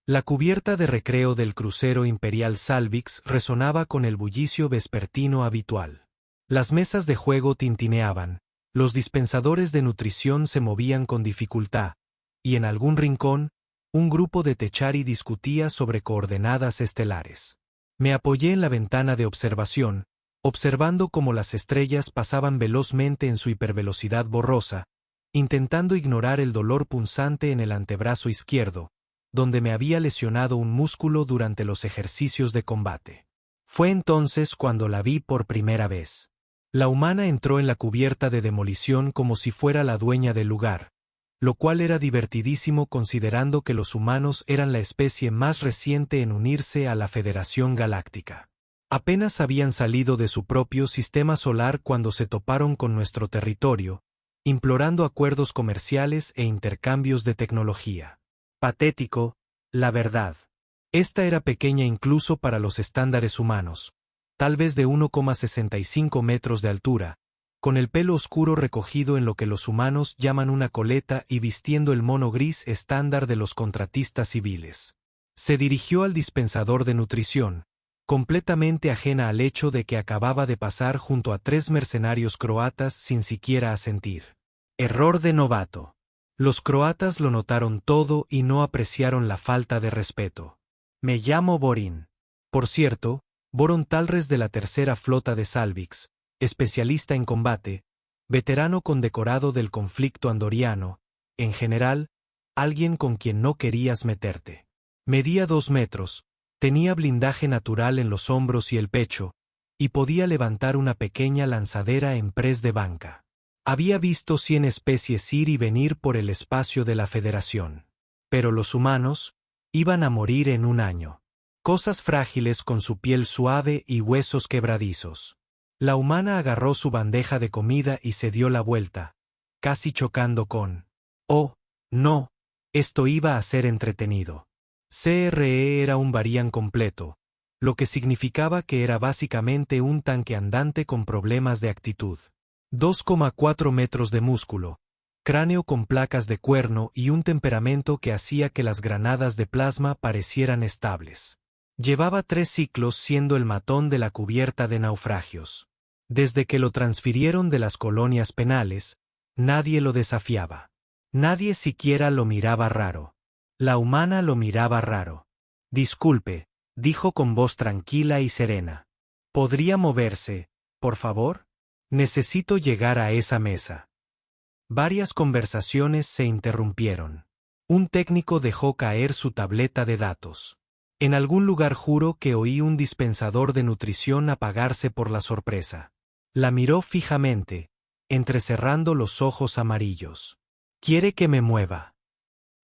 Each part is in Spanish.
La cubierta de recreo del crucero Imperial Salvix resonaba con el bullicio vespertino habitual. Las mesas de juego tintineaban, los dispensadores de nutrición se movían con dificultad, y en algún rincón, un grupo de Techari discutía sobre coordenadas estelares. Me apoyé en la ventana de observación, observando cómo las estrellas pasaban velozmente en su hipervelocidad borrosa, intentando ignorar el dolor punzante en el antebrazo izquierdo, donde me había lesionado un músculo durante los ejercicios de combate. Fue entonces cuando la vi por primera vez. La humana entró en la cubierta de demolición como si fuera la dueña del lugar, lo cual era divertidísimo considerando que los humanos eran la especie más reciente en unirse a la Federación Galáctica. Apenas habían salido de su propio sistema solar cuando se toparon con nuestro territorio, implorando acuerdos comerciales e intercambios de tecnología. Patético, la verdad. Esta era pequeña incluso para los estándares humanos, tal vez de 1,65 metros de altura, con el pelo oscuro recogido en lo que los humanos llaman una coleta y vistiendo el mono gris estándar de los contratistas civiles. Se dirigió al dispensador de nutrición, completamente ajena al hecho de que acababa de pasar junto a 3 mercenarios croatas sin siquiera asentir. Error de novato. Los croatas lo notaron todo y no apreciaron la falta de respeto. Me llamo Borin. Por cierto, Boron Talres de la tercera flota de Salvix, especialista en combate, veterano condecorado del conflicto andoriano, en general, alguien con quien no querías meterte. Medía 2 metros, tenía blindaje natural en los hombros y el pecho, y podía levantar una pequeña lanzadera en press de banca. Había visto 100 especies ir y venir por el espacio de la Federación. Pero los humanos iban a morir en un año. Cosas frágiles con su piel suave y huesos quebradizos. La humana agarró su bandeja de comida y se dio la vuelta, casi chocando con... Oh, no, esto iba a ser entretenido. CRE era un Varian completo, lo que significaba que era básicamente un tanque andante con problemas de actitud. 2,4 metros de músculo, cráneo con placas de cuerno y un temperamento que hacía que las granadas de plasma parecieran estables. Llevaba 3 ciclos siendo el matón de la cubierta de naufragios. Desde que lo transfirieron de las colonias penales, nadie lo desafiaba. Nadie siquiera lo miraba raro. La humana lo miraba raro. Disculpe, dijo con voz tranquila y serena. ¿Podría moverse, por favor? Necesito llegar a esa mesa. Varias conversaciones se interrumpieron. Un técnico dejó caer su tableta de datos. En algún lugar juro que oí un dispensador de nutrición apagarse por la sorpresa. La miró fijamente, entrecerrando los ojos amarillos. ¿Quiere que me mueva?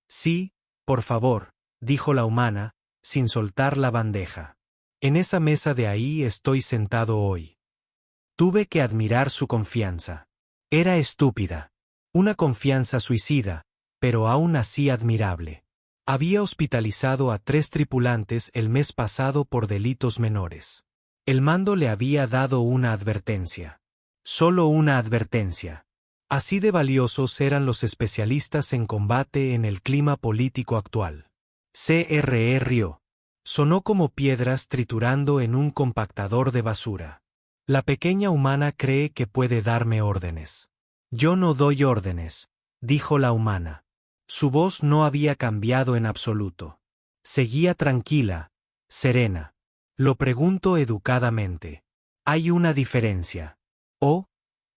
Sí, por favor, dijo la humana, sin soltar la bandeja. En esa mesa de ahí estoy sentado hoy. Tuve que admirar su confianza. Era estúpida. Una confianza suicida, pero aún así admirable. Había hospitalizado a 3 tripulantes el mes pasado por delitos menores. El mando le había dado una advertencia. Solo una advertencia. Así de valiosos eran los especialistas en combate en el clima político actual. CRE rió. Sonó como piedras triturando en un compactador de basura. La pequeña humana cree que puede darme órdenes. Yo no doy órdenes, dijo la humana. Su voz no había cambiado en absoluto. Seguía tranquila, serena. Lo pregunto educadamente. Hay una diferencia. Oh,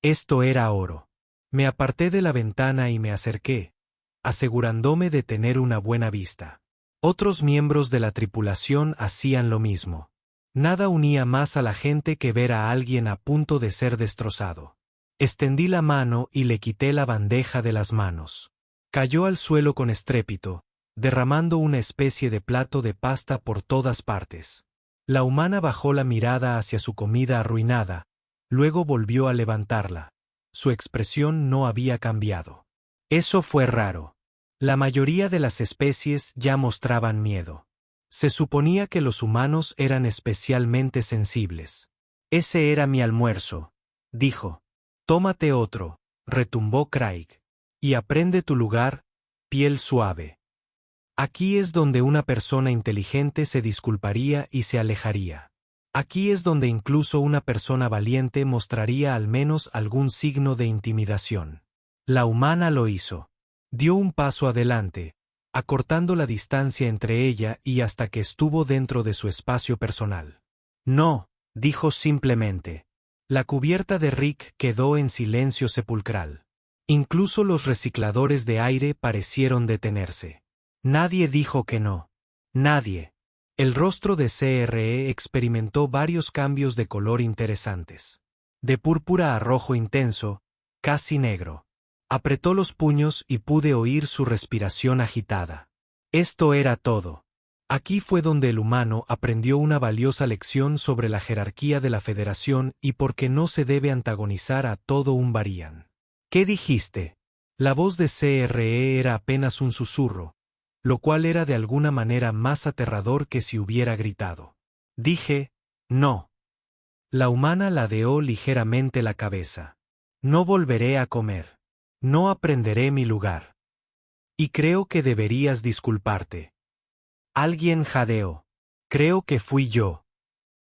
esto era oro. Me aparté de la ventana y me acerqué, asegurándome de tener una buena vista. Otros miembros de la tripulación hacían lo mismo. Nada unía más a la gente que ver a alguien a punto de ser destrozado. Extendí la mano y le quité la bandeja de las manos. Cayó al suelo con estrépito, derramando una especie de plato de pasta por todas partes. La humana bajó la mirada hacia su comida arruinada, luego volvió a levantarla. Su expresión no había cambiado. Eso fue raro. La mayoría de las especies ya mostraban miedo. Se suponía que los humanos eran especialmente sensibles. Ese era mi almuerzo, dijo. Tómate otro, retumbó Craig. Y aprende tu lugar, piel suave. Aquí es donde una persona inteligente se disculparía y se alejaría. Aquí es donde incluso una persona valiente mostraría al menos algún signo de intimidación. La humana lo hizo. Dio un paso adelante, acortando la distancia entre ella y hasta que estuvo dentro de su espacio personal. No, dijo simplemente. La cubierta de Rick quedó en silencio sepulcral. Incluso los recicladores de aire parecieron detenerse. Nadie dijo que no. Nadie. El rostro de CRE experimentó varios cambios de color interesantes. De púrpura a rojo intenso, casi negro. Apretó los puños y pude oír su respiración agitada. Esto era todo. Aquí fue donde el humano aprendió una valiosa lección sobre la jerarquía de la Federación y por qué no se debe antagonizar a todo un Varian. ¿Qué dijiste? La voz de CRE era apenas un susurro, lo cual era de alguna manera más aterrador que si hubiera gritado. Dije, no. La humana ladeó ligeramente la cabeza. No volveré a comer. No aprenderé mi lugar. Y creo que deberías disculparte. Alguien jadeó. Creo que fui yo.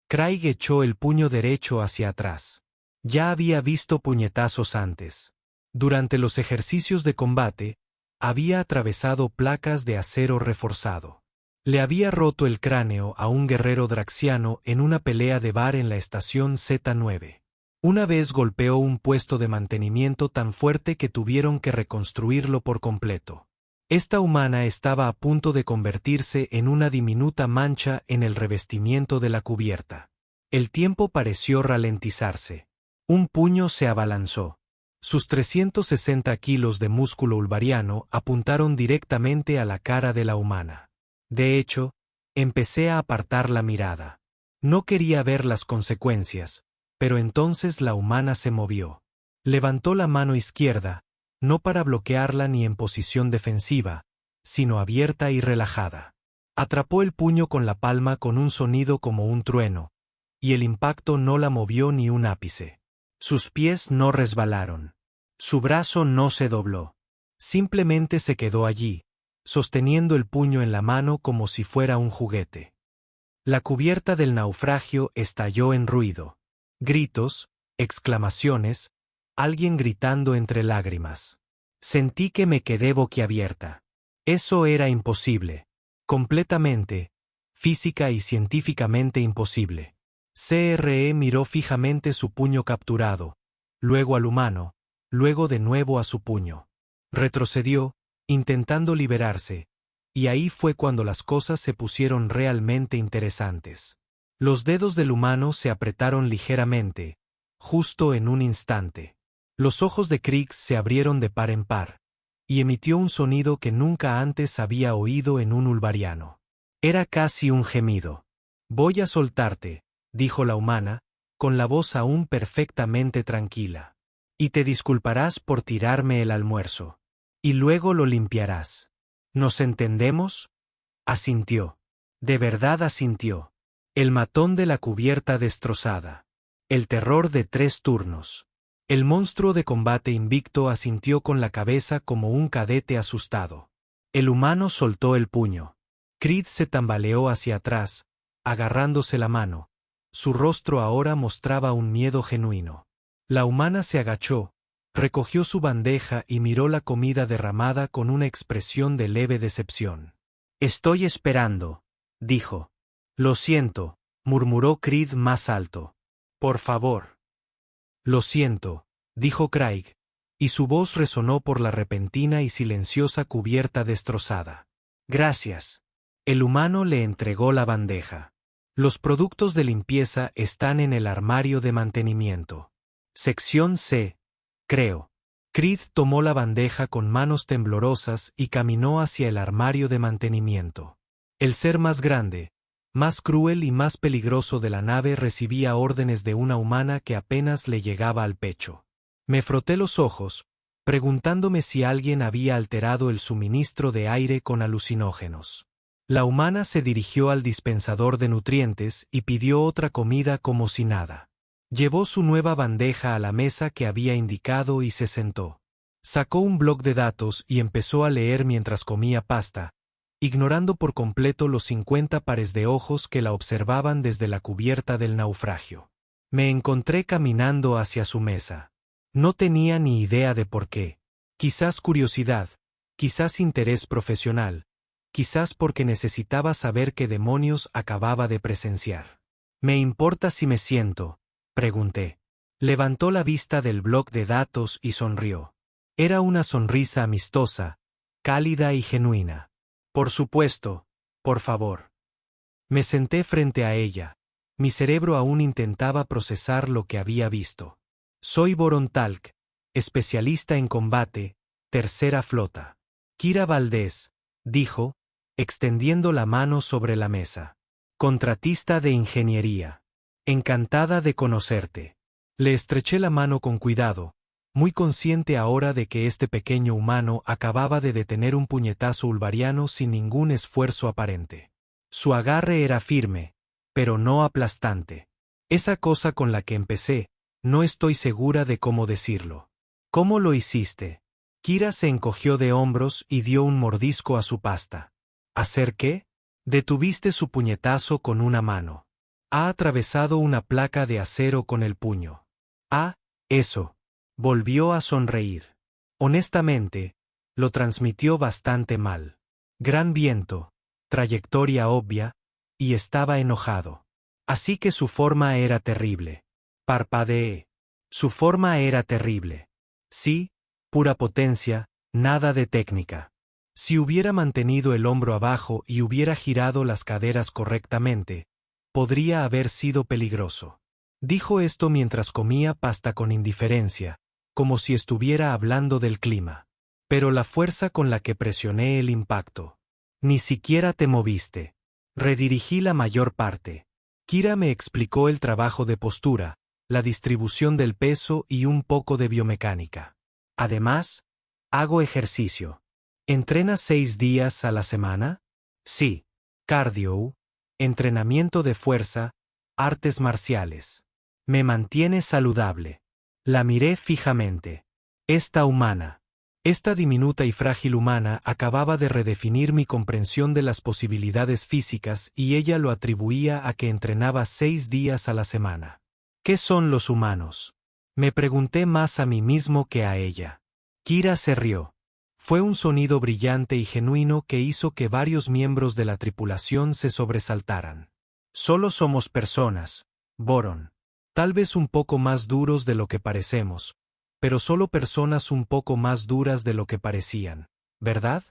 Craig echó el puño derecho hacia atrás. Ya había visto puñetazos antes. Durante los ejercicios de combate, había atravesado placas de acero reforzado. Le había roto el cráneo a un guerrero draxiano en una pelea de bar en la estación Z9. Una vez golpeó un puesto de mantenimiento tan fuerte que tuvieron que reconstruirlo por completo. Esta humana estaba a punto de convertirse en una diminuta mancha en el revestimiento de la cubierta. El tiempo pareció ralentizarse. Un puño se abalanzó. Sus 360 kilos de músculo ulvariano apuntaron directamente a la cara de la humana. De hecho, empecé a apartar la mirada. No quería ver las consecuencias, pero entonces la humana se movió. Levantó la mano izquierda, no para bloquearla ni en posición defensiva, sino abierta y relajada. Atrapó el puño con la palma con un sonido como un trueno, y el impacto no la movió ni un ápice. Sus pies no resbalaron. Su brazo no se dobló. Simplemente se quedó allí, sosteniendo el puño en la mano como si fuera un juguete. La cubierta del naufragio estalló en ruido. Gritos, exclamaciones, alguien gritando entre lágrimas. Sentí que me quedé boquiabierta. Eso era imposible. Completamente, física y científicamente imposible. CRE miró fijamente su puño capturado, luego al humano, luego de nuevo a su puño. Retrocedió, intentando liberarse, y ahí fue cuando las cosas se pusieron realmente interesantes. Los dedos del humano se apretaron ligeramente, justo en un instante. Los ojos de Krieg se abrieron de par en par, y emitió un sonido que nunca antes había oído en un ulvariano. Era casi un gemido. Voy a soltarte, dijo la humana, con la voz aún perfectamente tranquila. Y te disculparás por tirarme el almuerzo. Y luego lo limpiarás. ¿Nos entendemos? Asintió. De verdad asintió. El matón de la cubierta destrozada. El terror de 3 turnos. El monstruo de combate invicto asintió con la cabeza como un cadete asustado. El humano soltó el puño. Creed se tambaleó hacia atrás, agarrándose la mano. Su rostro ahora mostraba un miedo genuino. La humana se agachó, recogió su bandeja y miró la comida derramada con una expresión de leve decepción. Estoy esperando, dijo. Lo siento, murmuró Creed más alto. Por favor. Lo siento, dijo Craig, y su voz resonó por la repentina y silenciosa cubierta destrozada. Gracias. El humano le entregó la bandeja. Los productos de limpieza están en el armario de mantenimiento. Sección C, creo. Creed tomó la bandeja con manos temblorosas y caminó hacia el armario de mantenimiento. El ser más grande, más cruel y más peligroso de la nave recibía órdenes de una humana que apenas le llegaba al pecho. Me froté los ojos, preguntándome si alguien había alterado el suministro de aire con alucinógenos. La humana se dirigió al dispensador de nutrientes y pidió otra comida como si nada. Llevó su nueva bandeja a la mesa que había indicado y se sentó. Sacó un bloc de datos y empezó a leer mientras comía pasta, ignorando por completo los 50 pares de ojos que la observaban desde la cubierta del naufragio. Me encontré caminando hacia su mesa. No tenía ni idea de por qué. Quizás curiosidad, quizás interés profesional, quizás porque necesitaba saber qué demonios acababa de presenciar. ¿Me importa si me siento?, pregunté. Levantó la vista del bloc de datos y sonrió. Era una sonrisa amistosa, cálida y genuina. Por supuesto, por favor. Me senté frente a ella. Mi cerebro aún intentaba procesar lo que había visto. Soy Boron Talk, especialista en combate, tercera flota. Kira Valdés, dijo, extendiendo la mano sobre la mesa. Contratista de ingeniería. Encantada de conocerte. Le estreché la mano con cuidado, muy consciente ahora de que este pequeño humano acababa de detener un puñetazo ulvariano sin ningún esfuerzo aparente. Su agarre era firme, pero no aplastante. Esa cosa con la que empecé, no estoy segura de cómo decirlo. ¿Cómo lo hiciste? Kira se encogió de hombros y dio un mordisco a su pasta. ¿Hacer qué? Detuviste su puñetazo con una mano. Ha atravesado una placa de acero con el puño. Ah, eso. Volvió a sonreír. Honestamente, lo transmitió bastante mal. Gran viento, trayectoria obvia, y estaba enojado. Así que su forma era terrible. Parpadeé. Su forma era terrible. Sí, pura potencia, nada de técnica. Si hubiera mantenido el hombro abajo y hubiera girado las caderas correctamente, podría haber sido peligroso. Dijo esto mientras comía pasta con indiferencia, como si estuviera hablando del clima. Pero la fuerza con la que presioné el impacto. Ni siquiera te moviste. Redirigí la mayor parte. Kira me explicó el trabajo de postura, la distribución del peso y un poco de biomecánica. Además, hago ejercicio. ¿Entrenas 6 días a la semana? Sí. Cardio, entrenamiento de fuerza, artes marciales. Me mantiene saludable. La miré fijamente. Esta humana. Esta diminuta y frágil humana acababa de redefinir mi comprensión de las posibilidades físicas y ella lo atribuía a que entrenaba 6 días a la semana. ¿Qué son los humanos? Me pregunté más a mí mismo que a ella. Kira se rió. Fue un sonido brillante y genuino que hizo que varios miembros de la tripulación se sobresaltaran. Solo somos personas, Boron. Tal vez un poco más duros de lo que parecemos, pero solo personas un poco más duras de lo que parecían, ¿verdad?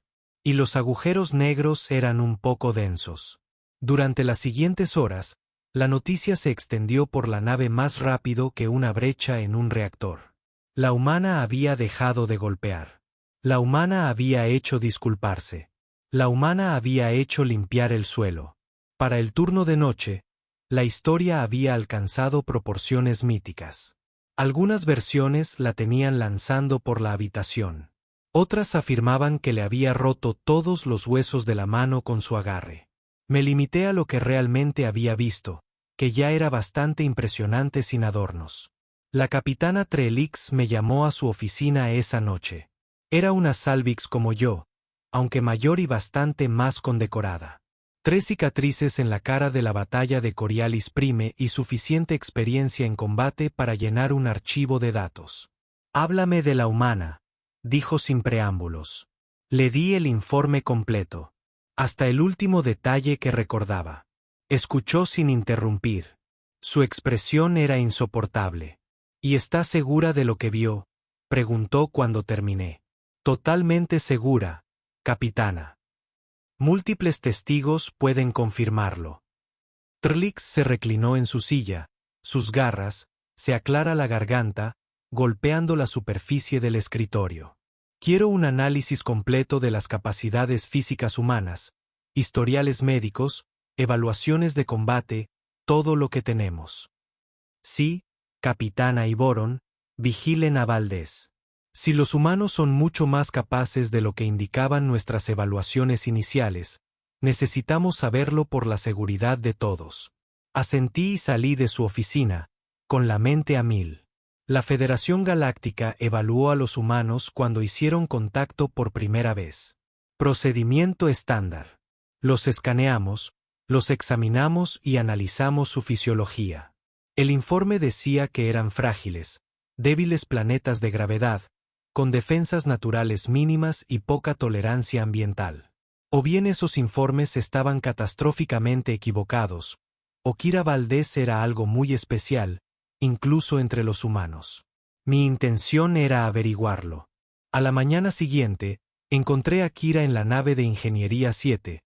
Y los agujeros negros eran un poco densos. Durante las siguientes horas, la noticia se extendió por la nave más rápido que una brecha en un reactor. La humana había dejado de golpear. La humana había hecho disculparse. La humana había hecho limpiar el suelo. Para el turno de noche, la historia había alcanzado proporciones míticas. Algunas versiones la tenían lanzando por la habitación. Otras afirmaban que le había roto todos los huesos de la mano con su agarre. Me limité a lo que realmente había visto, que ya era bastante impresionante sin adornos. La capitana Trelix me llamó a su oficina esa noche. Era una Salvix como yo, aunque mayor y bastante más condecorada. 3 cicatrices en la cara de la batalla de Coriolis Prime y suficiente experiencia en combate para llenar un archivo de datos. Háblame de la humana, dijo sin preámbulos. Le di el informe completo, hasta el último detalle que recordaba. Escuchó sin interrumpir. Su expresión era insoportable. ¿Y está segura de lo que vio?, preguntó cuando terminé. Totalmente segura, capitana. Múltiples testigos pueden confirmarlo. Trelix se reclinó en su silla, sus garras, se aclara la garganta, golpeando la superficie del escritorio. Quiero un análisis completo de las capacidades físicas humanas, historiales médicos, evaluaciones de combate, todo lo que tenemos. Sí, capitana y Boron, vigilen a Valdés. Si los humanos son mucho más capaces de lo que indicaban nuestras evaluaciones iniciales, necesitamos saberlo por la seguridad de todos. Asentí y salí de su oficina, con la mente a mil. La Federación Galáctica evaluó a los humanos cuando hicieron contacto por primera vez. Procedimiento estándar. Los escaneamos, los examinamos y analizamos su fisiología. El informe decía que eran frágiles, débiles planetas de gravedad, con defensas naturales mínimas y poca tolerancia ambiental. O bien esos informes estaban catastróficamente equivocados, o Kira Valdés era algo muy especial, incluso entre los humanos. Mi intención era averiguarlo. A la mañana siguiente, encontré a Kira en la nave de Ingeniería 7,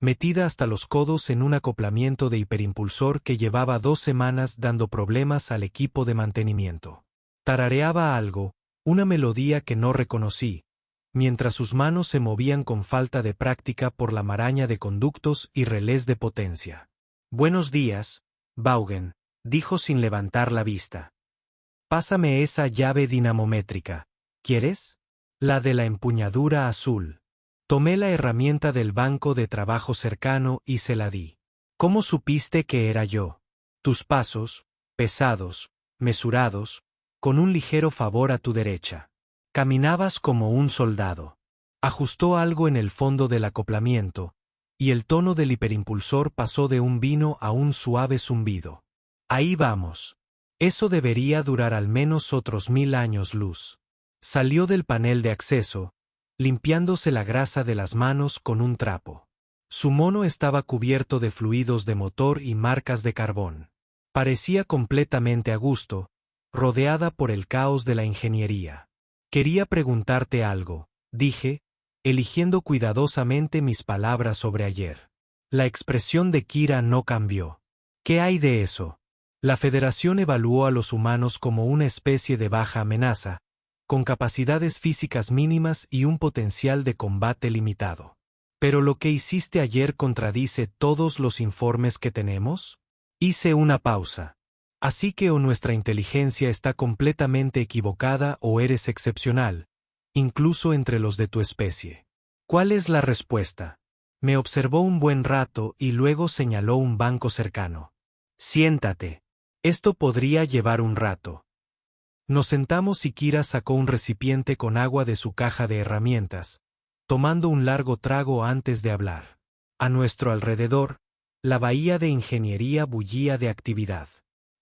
metida hasta los codos en un acoplamiento de hiperimpulsor que llevaba 2 semanas dando problemas al equipo de mantenimiento. Tarareaba algo, una melodía que no reconocí, mientras sus manos se movían con falta de práctica por la maraña de conductos y relés de potencia. «Buenos días, Vaughan», dijo sin levantar la vista. «Pásame esa llave dinamométrica. ¿Quieres? La de la empuñadura azul». Tomé la herramienta del banco de trabajo cercano y se la di. «¿Cómo supiste que era yo?» «Tus pasos, pesados, mesurados, con un ligero favor a tu derecha. Caminabas como un soldado». Ajustó algo en el fondo del acoplamiento, y el tono del hiperimpulsor pasó de un vino a un suave zumbido. «Ahí vamos. Eso debería durar al menos otros 1000 años luz». Salió del panel de acceso, limpiándose la grasa de las manos con un trapo. Su mono estaba cubierto de fluidos de motor y marcas de carbón. Parecía completamente a gusto, rodeada por el caos de la ingeniería. «Quería preguntarte algo», dije, eligiendo cuidadosamente mis palabras sobre ayer. La expresión de Kira no cambió. «¿Qué hay de eso?» La Federación evaluó a los humanos como una especie de baja amenaza, con capacidades físicas mínimas y un potencial de combate limitado. ¿Pero lo que hiciste ayer contradice todos los informes que tenemos? Hice una pausa. Así que o nuestra inteligencia está completamente equivocada o eres excepcional, incluso entre los de tu especie. ¿Cuál es la respuesta? Me observó un buen rato y luego señaló un banco cercano. «Siéntate. Esto podría llevar un rato». Nos sentamos y Kira sacó un recipiente con agua de su caja de herramientas, tomando un largo trago antes de hablar. A nuestro alrededor, la bahía de ingeniería bullía de actividad.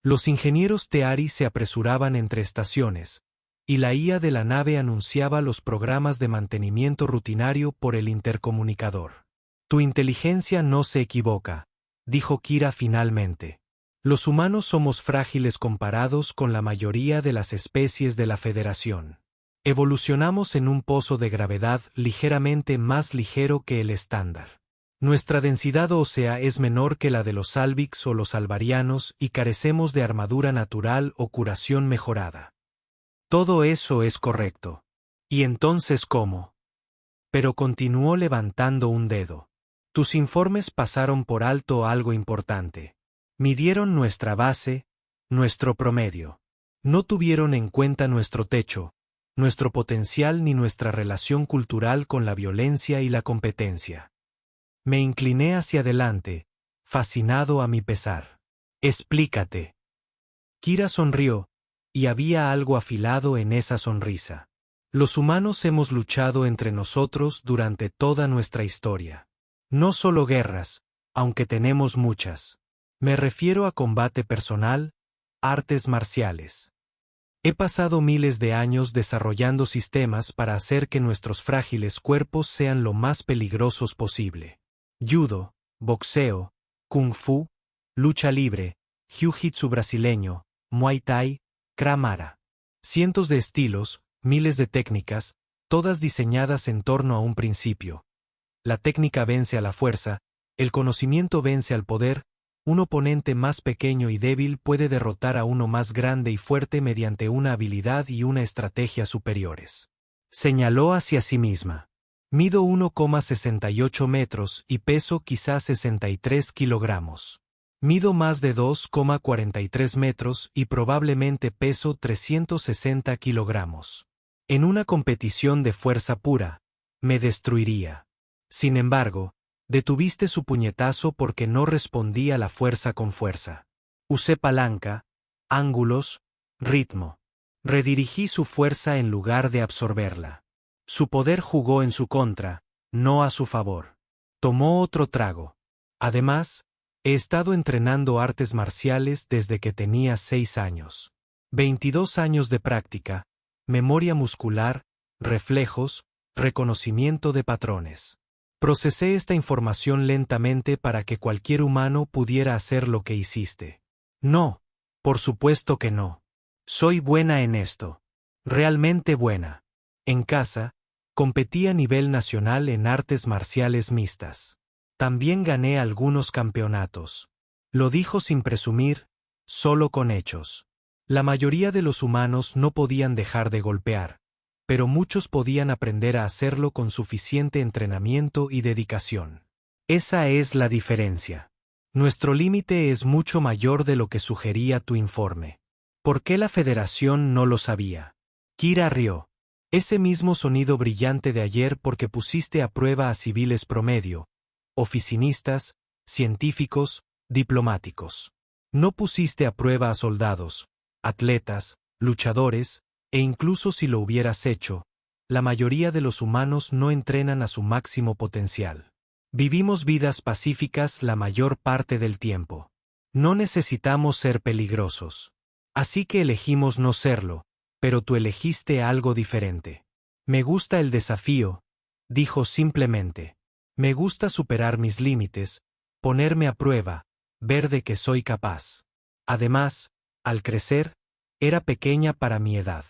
Los ingenieros Teari se apresuraban entre estaciones, y la IA de la nave anunciaba los programas de mantenimiento rutinario por el intercomunicador. «Tu inteligencia no se equivoca», dijo Kira finalmente. «Los humanos somos frágiles comparados con la mayoría de las especies de la Federación. Evolucionamos en un pozo de gravedad ligeramente más ligero que el estándar. Nuestra densidad ósea es menor que la de los Salvix o los Alvarianos y carecemos de armadura natural o curación mejorada». Todo eso es correcto. ¿Y entonces cómo? Pero continuó levantando un dedo. Tus informes pasaron por alto algo importante. Midieron nuestra base, nuestro promedio. No tuvieron en cuenta nuestro techo, nuestro potencial ni nuestra relación cultural con la violencia y la competencia. Me incliné hacia adelante, fascinado a mi pesar. «Explícate». Kira sonrió, y había algo afilado en esa sonrisa. «Los humanos hemos luchado entre nosotros durante toda nuestra historia. No solo guerras, aunque tenemos muchas. Me refiero a combate personal, artes marciales. He pasado miles de años desarrollando sistemas para hacer que nuestros frágiles cuerpos sean lo más peligrosos posible. Judo, boxeo, kung fu, lucha libre, jiu-jitsu brasileño, muay thai, krav maga. Cientos de estilos, miles de técnicas, todas diseñadas en torno a un principio. La técnica vence a la fuerza, el conocimiento vence al poder. Un oponente más pequeño y débil puede derrotar a uno más grande y fuerte mediante una habilidad y una estrategia superiores. Señaló hacia sí misma. Mido 1,68 metros y peso quizás 63 kilogramos. Mido más de 2,43 metros y probablemente peso 360 kilogramos. En una competición de fuerza pura, me destruiría. Sin embargo, detuviste su puñetazo porque no respondí a la fuerza con fuerza. Usé palanca, ángulos, ritmo. Redirigí su fuerza en lugar de absorberla. Su poder jugó en su contra, no a su favor. Tomó otro trago. Además, he estado entrenando artes marciales desde que tenía 6 años. 22 años de práctica, memoria muscular, reflejos, reconocimiento de patrones. Procesé esta información lentamente para que cualquier humano pudiera hacer lo que hiciste. No, por supuesto que no. Soy buena en esto. Realmente buena. En casa, competí a nivel nacional en artes marciales mixtas. También gané algunos campeonatos. Lo dijo sin presumir, solo con hechos. La mayoría de los humanos no podían dejar de golpear, pero muchos podían aprender a hacerlo con suficiente entrenamiento y dedicación. Esa es la diferencia. Nuestro límite es mucho mayor de lo que sugería tu informe. ¿Por qué la Federación no lo sabía? Kira rió. Ese mismo sonido brillante de ayer porque pusiste a prueba a civiles promedio, oficinistas, científicos, diplomáticos. No pusiste a prueba a soldados, atletas, luchadores, e incluso si lo hubieras hecho, la mayoría de los humanos no entrenan a su máximo potencial. Vivimos vidas pacíficas la mayor parte del tiempo. No necesitamos ser peligrosos. Así que elegimos no serlo, pero tú elegiste algo diferente. Me gusta el desafío, dijo simplemente. Me gusta superar mis límites, ponerme a prueba, ver de qué soy capaz. Además, al crecer, era pequeña para mi edad.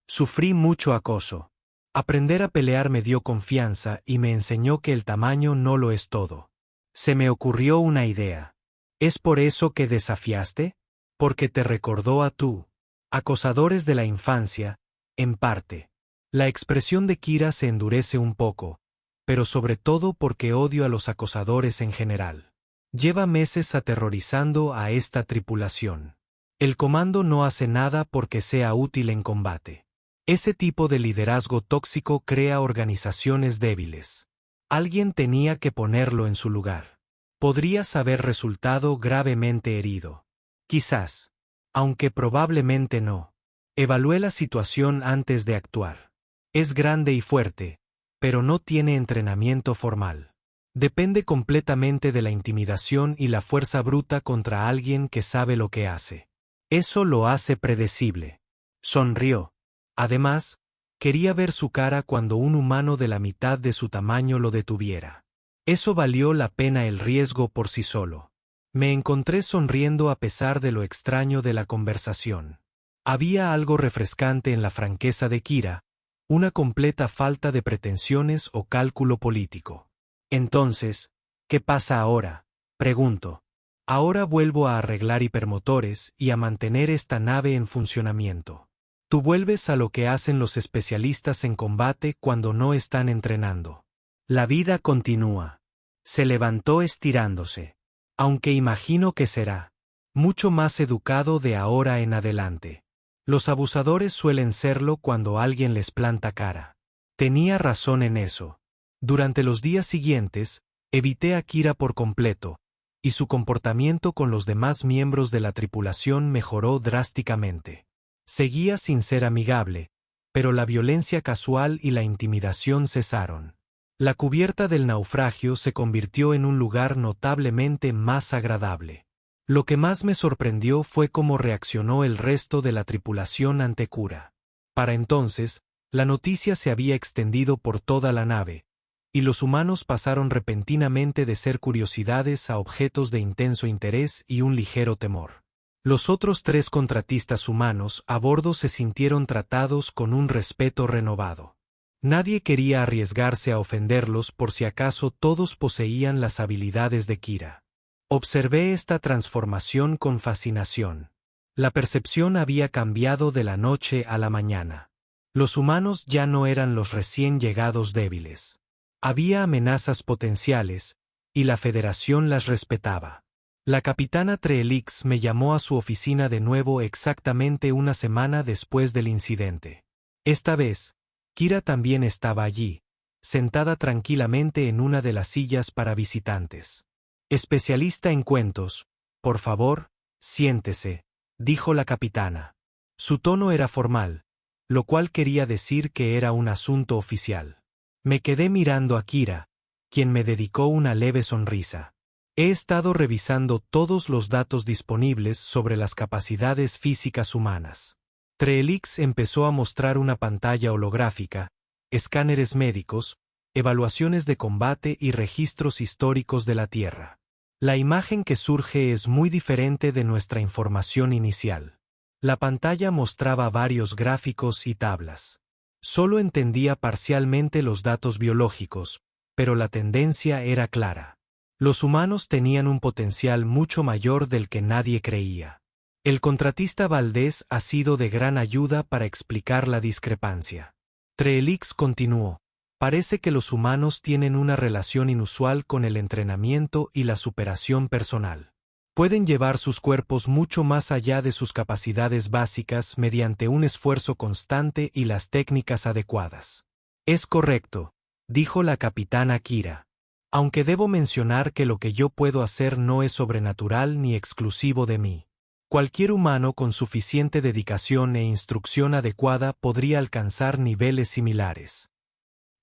Sufrí mucho acoso. Aprender a pelear me dio confianza y me enseñó que el tamaño no lo es todo. Se me ocurrió una idea. ¿Es por eso que desafiaste? Porque te recordó a tú. Acosadores de la infancia, en parte. La expresión de Kira se endurece un poco, pero sobre todo porque odio a los acosadores en general. Lleva meses aterrorizando a esta tripulación. El comando no hace nada porque sea útil en combate. Ese tipo de liderazgo tóxico crea organizaciones débiles. Alguien tenía que ponerlo en su lugar. Podrías haber resultado gravemente herido. Quizás. Aunque probablemente no. Evalué la situación antes de actuar. Es grande y fuerte, pero no tiene entrenamiento formal. Depende completamente de la intimidación y la fuerza bruta contra alguien que sabe lo que hace. Eso lo hace predecible. Sonrió. Además, quería ver su cara cuando un humano de la mitad de su tamaño lo detuviera. Eso valió la pena el riesgo por sí solo. Me encontré sonriendo a pesar de lo extraño de la conversación. Había algo refrescante en la franqueza de Kira, una completa falta de pretensiones o cálculo político. Entonces, ¿qué pasa ahora? Pregunto. Ahora vuelvo a arreglar hipermotores y a mantener esta nave en funcionamiento. Tú vuelves a lo que hacen los especialistas en combate cuando no están entrenando. La vida continúa. Se levantó estirándose. Aunque imagino que será mucho más educado de ahora en adelante. Los abusadores suelen serlo cuando alguien les planta cara. Tenía razón en eso. Durante los días siguientes, evité a Kira por completo, y su comportamiento con los demás miembros de la tripulación mejoró drásticamente. Seguía sin ser amigable, pero la violencia casual y la intimidación cesaron. La cubierta del naufragio se convirtió en un lugar notablemente más agradable. Lo que más me sorprendió fue cómo reaccionó el resto de la tripulación ante Kira. Para entonces, la noticia se había extendido por toda la nave, y los humanos pasaron repentinamente de ser curiosidades a objetos de intenso interés y un ligero temor. Los otros 3 contratistas humanos a bordo se sintieron tratados con un respeto renovado. Nadie quería arriesgarse a ofenderlos por si acaso todos poseían las habilidades de Kira. Observé esta transformación con fascinación. La percepción había cambiado de la noche a la mañana. Los humanos ya no eran los recién llegados débiles. Había amenazas potenciales, y la Federación las respetaba. La capitana Treelix me llamó a su oficina de nuevo exactamente una semana después del incidente. Esta vez, Kira también estaba allí, sentada tranquilamente en una de las sillas para visitantes. Especialista en cuentos, por favor, siéntese, dijo la capitana. Su tono era formal, lo cual quería decir que era un asunto oficial. Me quedé mirando a Kira, quien me dedicó una leve sonrisa. He estado revisando todos los datos disponibles sobre las capacidades físicas humanas. Trellix empezó a mostrar una pantalla holográfica, escáneres médicos, evaluaciones de combate y registros históricos de la Tierra. La imagen que surge es muy diferente de nuestra información inicial. La pantalla mostraba varios gráficos y tablas. Solo entendía parcialmente los datos biológicos, pero la tendencia era clara. Los humanos tenían un potencial mucho mayor del que nadie creía. El contratista Valdés ha sido de gran ayuda para explicar la discrepancia. Trellix continuó. Parece que los humanos tienen una relación inusual con el entrenamiento y la superación personal. Pueden llevar sus cuerpos mucho más allá de sus capacidades básicas mediante un esfuerzo constante y las técnicas adecuadas. Es correcto, dijo la capitana Kira. Aunque debo mencionar que lo que yo puedo hacer no es sobrenatural ni exclusivo de mí. Cualquier humano con suficiente dedicación e instrucción adecuada podría alcanzar niveles similares.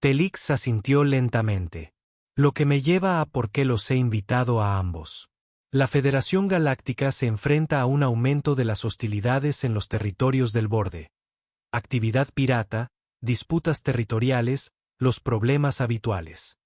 Trellix asintió lentamente. Lo que me lleva a por qué los he invitado a ambos. La Federación Galáctica se enfrenta a un aumento de las hostilidades en los territorios del borde. Actividad pirata, disputas territoriales, los problemas habituales.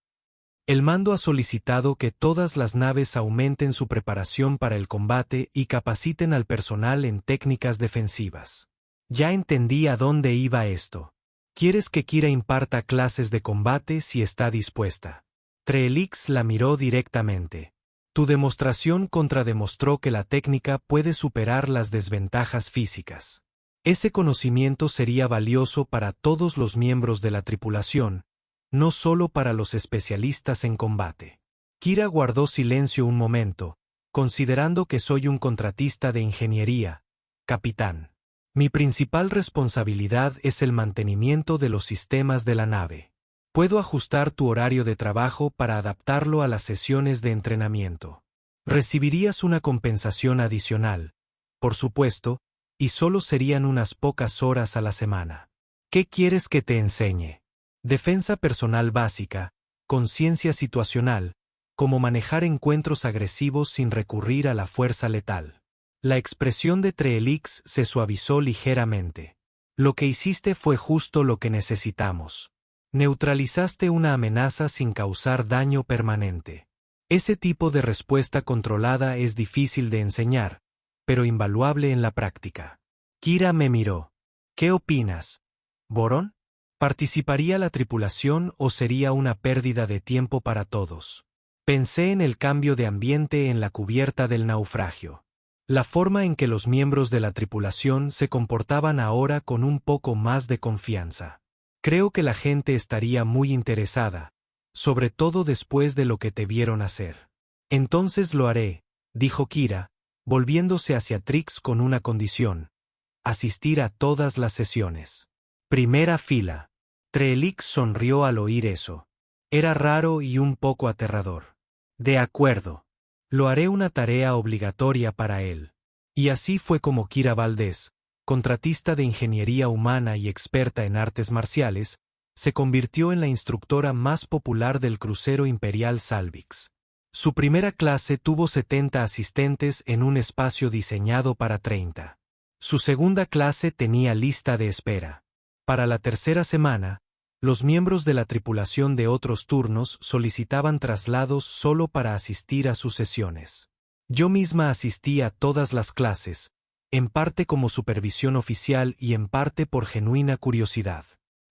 El mando ha solicitado que todas las naves aumenten su preparación para el combate y capaciten al personal en técnicas defensivas. Ya entendí a dónde iba esto. ¿Quieres que Kira imparta clases de combate si está dispuesta? Trellix la miró directamente. Tu demostración contrademostró que la técnica puede superar las desventajas físicas. Ese conocimiento sería valioso para todos los miembros de la tripulación, no solo para los especialistas en combate. Kira guardó silencio un momento, considerando que soy un contratista de ingeniería, capitán. Mi principal responsabilidad es el mantenimiento de los sistemas de la nave. Puedo ajustar tu horario de trabajo para adaptarlo a las sesiones de entrenamiento. Recibirías una compensación adicional, por supuesto, y solo serían unas pocas horas a la semana. ¿Qué quieres que te enseñe? Defensa personal básica, conciencia situacional, cómo manejar encuentros agresivos sin recurrir a la fuerza letal. La expresión de Trellix se suavizó ligeramente. Lo que hiciste fue justo lo que necesitamos. Neutralizaste una amenaza sin causar daño permanente. Ese tipo de respuesta controlada es difícil de enseñar, pero invaluable en la práctica. Kira me miró. ¿Qué opinas? ¿Boron? ¿Participaría la tripulación o sería una pérdida de tiempo para todos? Pensé en el cambio de ambiente en la cubierta del naufragio. La forma en que los miembros de la tripulación se comportaban ahora con un poco más de confianza. Creo que la gente estaría muy interesada, sobre todo después de lo que te vieron hacer. Entonces lo haré, dijo Kira, volviéndose hacia Trix con una condición: asistir a todas las sesiones. Primera fila. Trellix sonrió al oír eso. Era raro y un poco aterrador. De acuerdo. Lo haré una tarea obligatoria para él. Y así fue como Kira Valdés, contratista de ingeniería humana y experta en artes marciales, se convirtió en la instructora más popular del crucero imperial Salvix. Su primera clase tuvo 70 asistentes en un espacio diseñado para 30. Su segunda clase tenía lista de espera. Para la tercera semana, los miembros de la tripulación de otros turnos solicitaban traslados solo para asistir a sus sesiones. Yo misma asistí a todas las clases, en parte como supervisión oficial y en parte por genuina curiosidad.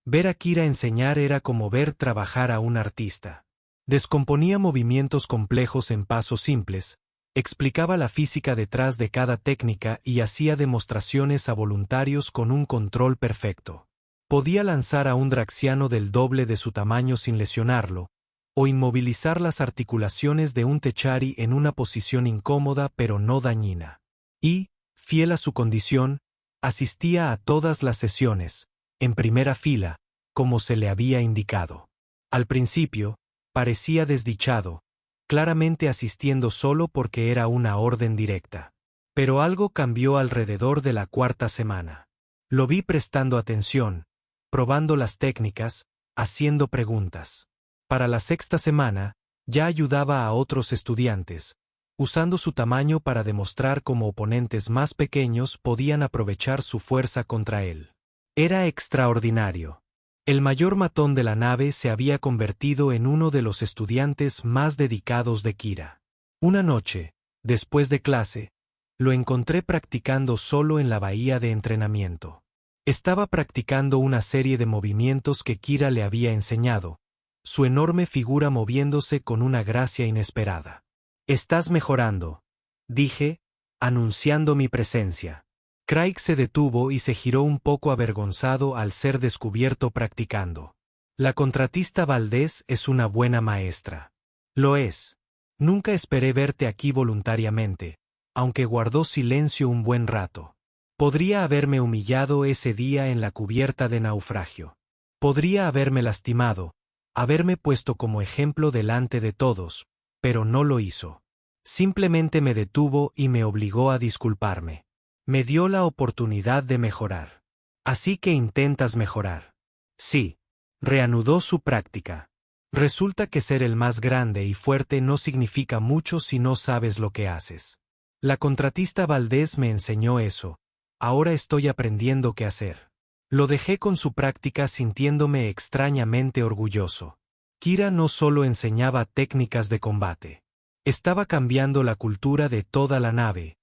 Ver a Kira enseñar era como ver trabajar a un artista. Descomponía movimientos complejos en pasos simples, explicaba la física detrás de cada técnica y hacía demostraciones a voluntarios con un control perfecto. Podía lanzar a un draxiano del doble de su tamaño sin lesionarlo, o inmovilizar las articulaciones de un techari en una posición incómoda pero no dañina. Y, fiel a su condición, asistía a todas las sesiones, en primera fila, como se le había indicado. Al principio, parecía desdichado, claramente asistiendo solo porque era una orden directa. Pero algo cambió alrededor de la cuarta semana. Lo vi prestando atención, probando las técnicas, haciendo preguntas. Para la sexta semana, ya ayudaba a otros estudiantes, usando su tamaño para demostrar cómo oponentes más pequeños podían aprovechar su fuerza contra él. Era extraordinario. El mayor matón de la nave se había convertido en uno de los estudiantes más dedicados de Kira. Una noche, después de clase, lo encontré practicando solo en la bahía de entrenamiento. Estaba practicando una serie de movimientos que Kira le había enseñado, su enorme figura moviéndose con una gracia inesperada. «Estás mejorando», dije, anunciando mi presencia. Craig se detuvo y se giró un poco avergonzado al ser descubierto practicando. «La contratista Valdés es una buena maestra». «Lo es. Nunca esperé verte aquí voluntariamente», aunque guardó silencio un buen rato. Podría haberme humillado ese día en la cubierta de naufragio. Podría haberme lastimado, haberme puesto como ejemplo delante de todos, pero no lo hizo. Simplemente me detuvo y me obligó a disculparme. Me dio la oportunidad de mejorar. «Así que intentas mejorar». «Sí». Reanudó su práctica. «Resulta que ser el más grande y fuerte no significa mucho si no sabes lo que haces. La contratista Valdés me enseñó eso. Ahora estoy aprendiendo qué hacer». Lo dejé con su práctica sintiéndome extrañamente orgulloso. Kira no solo enseñaba técnicas de combate. Estaba cambiando la cultura de toda la nave,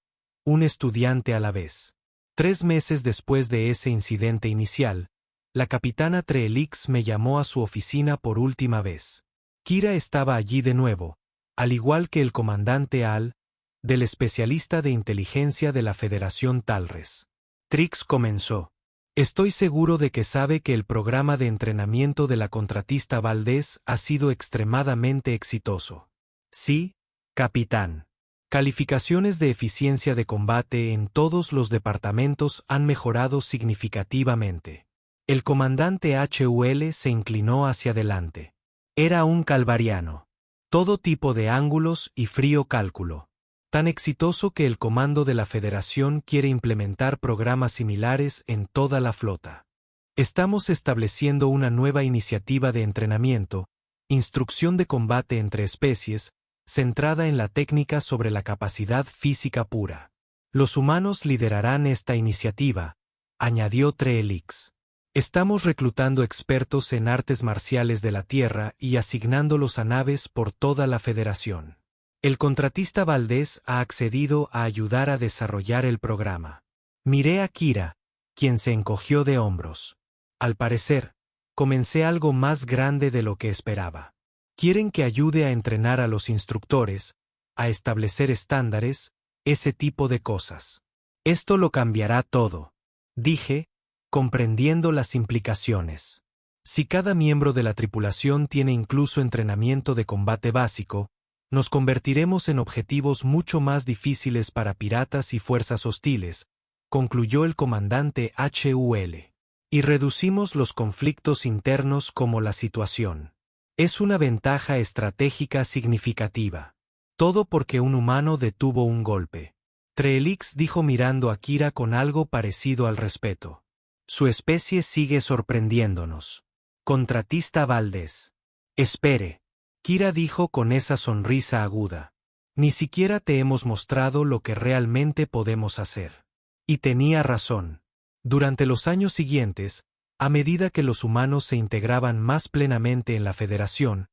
un estudiante a la vez. 3 meses después de ese incidente inicial, la capitana Treelix me llamó a su oficina por última vez. Kira estaba allí de nuevo, al igual que el comandante Al, del especialista de inteligencia de la Federación Talres. Trix comenzó. «Estoy seguro de que sabe que el programa de entrenamiento de la contratista Valdés ha sido extremadamente exitoso». «Sí, capitán. Calificaciones de eficiencia de combate en todos los departamentos han mejorado significativamente». El comandante HUL se inclinó hacia adelante. Era un calvariano. Todo tipo de ángulos y frío cálculo. Tan exitoso que el comando de la Federación quiere implementar programas similares en toda la flota. Estamos estableciendo una nueva iniciativa de entrenamiento, instrucción de combate entre especies, centrada en la técnica sobre la capacidad física pura. Los humanos liderarán esta iniciativa, añadió Treelix. Estamos reclutando expertos en artes marciales de la Tierra y asignándolos a naves por toda la Federación. El contratista Valdés ha accedido a ayudar a desarrollar el programa. Miré a Kira, quien se encogió de hombros. Al parecer, comencé algo más grande de lo que esperaba. Quieren que ayude a entrenar a los instructores, a establecer estándares, ese tipo de cosas. Esto lo cambiará todo, dije, comprendiendo las implicaciones. Si cada miembro de la tripulación tiene incluso entrenamiento de combate básico, nos convertiremos en objetivos mucho más difíciles para piratas y fuerzas hostiles, concluyó el comandante HUL. Y reducimos los conflictos internos como la situación. Es una ventaja estratégica significativa. Todo porque un humano detuvo un golpe. Treelix dijo mirando a Kira con algo parecido al respeto. Su especie sigue sorprendiéndonos. Contratista Valdés. Espere. Kira dijo con esa sonrisa aguda. Ni siquiera te hemos mostrado lo que realmente podemos hacer. Y tenía razón. Durante los años siguientes, a medida que los humanos se integraban más plenamente en la Federación,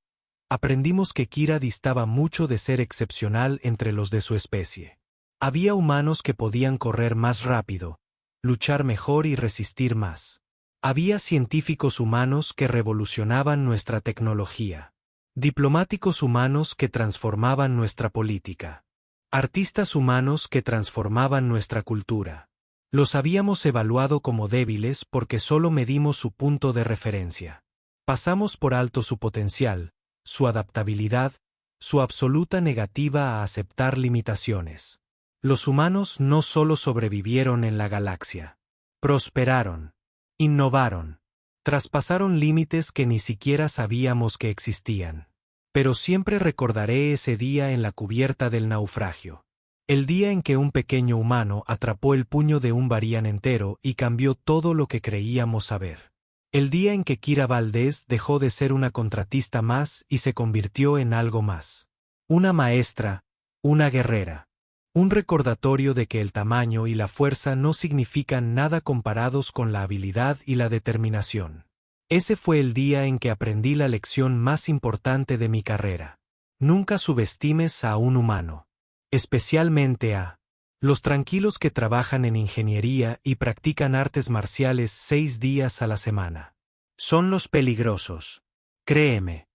aprendimos que Kira distaba mucho de ser excepcional entre los de su especie. Había humanos que podían correr más rápido, luchar mejor y resistir más. Había científicos humanos que revolucionaban nuestra tecnología. Diplomáticos humanos que transformaban nuestra política. Artistas humanos que transformaban nuestra cultura. Los habíamos evaluado como débiles porque solo medimos su punto de referencia. Pasamos por alto su potencial, su adaptabilidad, su absoluta negativa a aceptar limitaciones. Los humanos no solo sobrevivieron en la galaxia. Prosperaron. Innovaron. Traspasaron límites que ni siquiera sabíamos que existían. Pero siempre recordaré ese día en la cubierta del naufragio. El día en que un pequeño humano atrapó el puño de un Varian entero y cambió todo lo que creíamos saber. El día en que Kira Valdés dejó de ser una contratista más y se convirtió en algo más. Una maestra, una guerrera. Un recordatorio de que el tamaño y la fuerza no significan nada comparados con la habilidad y la determinación. Ese fue el día en que aprendí la lección más importante de mi carrera. Nunca subestimes a un humano. Especialmente a los tranquilos que trabajan en ingeniería y practican artes marciales 6 días a la semana. Son los peligrosos. Créeme.